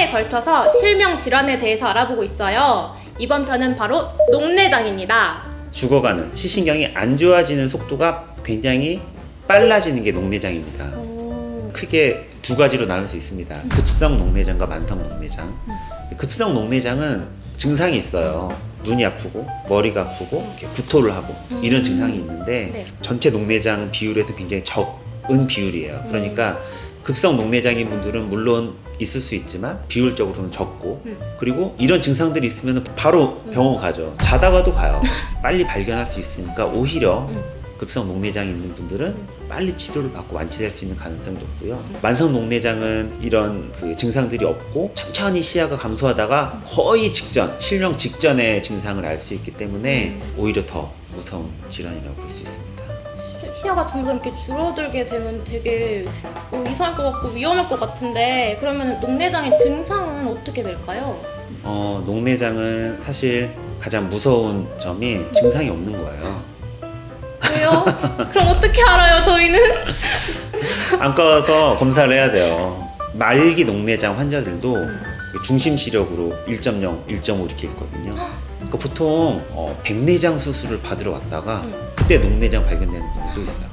편에 걸쳐서 실명 질환에 대해서 알아보고 있어요. 이번 편은 바로 녹내장입니다. 죽어가는 시신경이 안 좋아지는 속도가 굉장히 빨라지는 게 녹내장입니다. 크게 두 가지로 나눌 수 있습니다. 급성 녹내장과 만성 녹내장. 급성 녹내장은 증상이 있어요. 눈이 아프고 머리가 아프고 이렇게 구토를 하고 이런 증상이 있는데 네. 전체 녹내장 비율에서 굉장히 적은 비율이에요. 그러니까 급성 녹내장인 분들은 물론 있을 수 있지만 비율적으로는 적고 그리고 이런 증상들이 있으면 바로 병원 가죠. 자다가도 가요. 빨리 발견할 수 있으니까 오히려 급성 녹내장이 있는 분들은 빨리 치료를 받고 완치될 수 있는 가능성이 높고요. 만성 녹내장은 이런 그 증상들이 없고 천천히 시야가 감소하다가 거의 직전, 실명 직전의 증상을 알 수 있기 때문에 오히려 더 무서운 질환이라고 볼 수 있습니다. 시야가 점점 이렇게 줄어들게 되면 되게 이상할 것 같고 위험할 것 같은데, 그러면 녹내장의 증상은 어떻게 될까요? 녹내장은 사실 가장 무서운 점이 증상이 없는 거예요. 왜요? 그럼 어떻게 알아요, 저희는? 안과 가서 검사를 해야 돼요. 말기 녹내장 환자들도 중심 시력으로 1.0, 1.5 이렇게 있거든요. 그러니까 보통 백내장 수술을 받으러 왔다가 그때 녹내장 발견되는 분들도 있어요.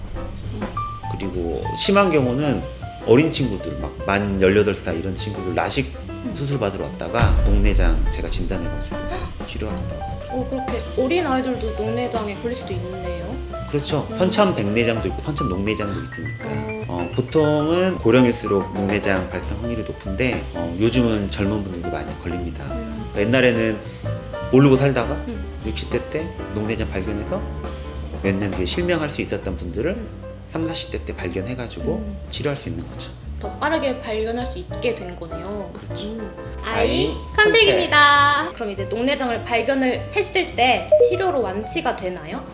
그리고 심한 경우는 어린 친구들 막 만 18살 이런 친구들 라식 수술 받으러 왔다가 녹내장 제가 진단해가지고 치료하기도 하고. 그렇게 어린 아이들도 녹내장에 걸릴 수도 있네요. 그렇죠. 선천 백내장도 있고 선천 녹내장도 있으니까 보통은 고령일수록 녹내장 발생 확률이 높은데 요즘은 젊은 분들도 많이 걸립니다. 옛날에는 모르고 살다가 60대 때 녹내장 발견해서 몇 년 뒤에 실명할 수 있었던 분들을 30, 40대 때 발견해가지고 치료할 수 있는 거죠. 더 빠르게 발견할 수 있게 된 거네요. 그렇죠. 아이 컨택입니다. 그럼 이제 녹내장을 발견을 했을 때 치료로 완치가 되나요?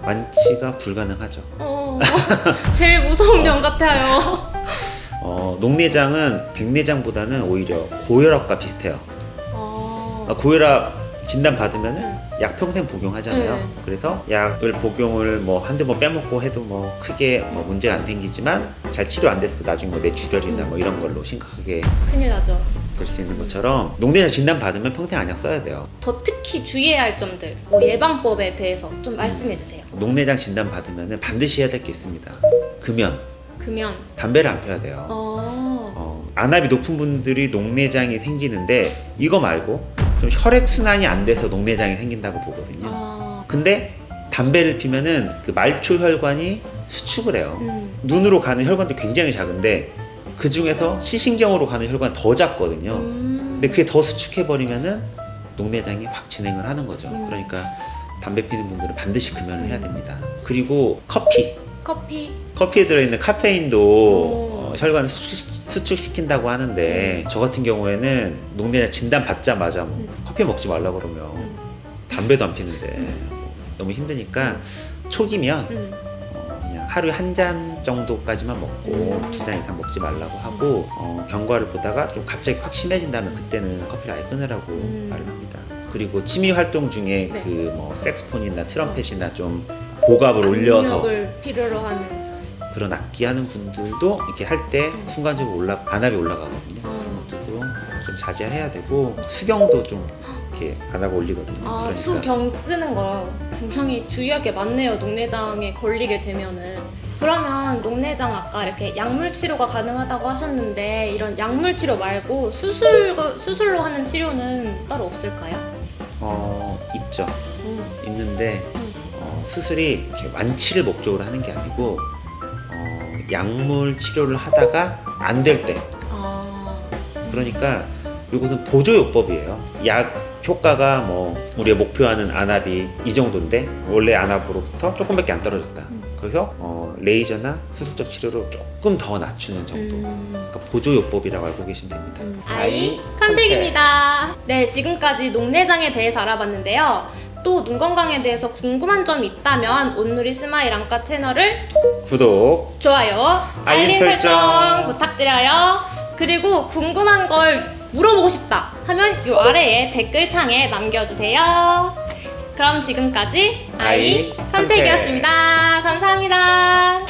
완치가 불가능하죠. 제일 무서운 병 같아요. 녹내장은 백내장보다는 오히려 고혈압과 비슷해요. 고혈압 진단 받으면은 약 평생 복용하잖아요. 그래서 약을 복용을 뭐 한두 번 빼먹고 해도 뭐 크게 뭐 문제가 안 생기지만 잘 치료 안 됐어. 나중에 뭐 뇌출혈이나 뭐 이런 걸로 심각하게 큰일 나죠. 될 수 있는 것처럼 녹내장 진단 받으면 평생 안약 써야 돼요. 더 특히 주의해야 할 점들, 예방법에 대해서 좀 말씀해 주세요. 녹내장 진단 받으면은 반드시 해야 될 게 있습니다. 금연, 담배를 안 펴야 돼요. 안압이 높은 분들이 녹내장이 생기는데 이거 말고 좀 혈액순환이 안 돼서 녹내장이 생긴다고 보거든요. 근데 담배를 피면은 그 말초혈관이 수축을 해요. 눈으로 가는 혈관도 굉장히 작은데 그 중에서 시신경으로 가는 혈관이 더 작거든요. 근데 그게 더 수축해버리면은 녹내장이 확 진행을 하는 거죠. 그러니까 담배 피는 분들은 반드시 금연을 해야 됩니다. 그리고 커피에 들어있는 카페인도 혈관을 수축시킨다고 하는데 저 같은 경우에는 녹내장 진단 받자마자 커피 먹지 말라 그러면 담배도 안 피는데 너무 힘드니까 초기면 그냥 하루에 한 잔 정도까지만 먹고 2잔 이상 먹지 말라고 하고 경과를 보다가 좀 갑자기 확 심해진다면 그때는 커피를 아예 끊으라고 말을 합니다. 그리고 취미 활동 중에 그 뭐 색소폰이나 트럼펫이나 좀 고갑을 올려서 압력을 필요로 하는 그런 악기 하는 분들도 이렇게 할 때 순간적으로 안압이 올라가거든요. 그런 것들도 좀 자제해야 되고 수경도 좀 이렇게 안압 올리거든요. 그러니까 수경 쓰는 거 굉장히 주의할 게 많네요. 녹내장에 걸리게 되면은. 그러면 녹내장 아까 이렇게 약물 치료가 가능하다고 하셨는데 이런 약물 치료 말고 수술로 하는 치료는 따로 없을까요? 있죠. 있는데 수술이 이렇게 완치를 목적으로 하는 게 아니고 약물 치료를 하다가 안 될 때. 그러니까 이것은 보조요법이에요. 약 효과가 뭐 우리가 목표하는 안압이 이 정도인데 원래 안압으로부터 조금밖에 안 떨어졌다. 그래서 레이저나 수술적 치료로 조금 더 낮추는 정도. 그러니까 보조요법이라고 알고 계시면 됩니다. 아이 컨택입니다. 네, 지금까지 녹내장에 대해서 알아봤는데요. 또 눈 건강에 대해서 궁금한 점이 있다면 온누리 스마일 안과 채널을 구독, 좋아요, 알림 설정 부탁드려요. 그리고 궁금한 걸 물어보고 싶다 하면 이 아래에 댓글창에 남겨주세요. 그럼 지금까지 아이 컨택이었습니다. 감사합니다.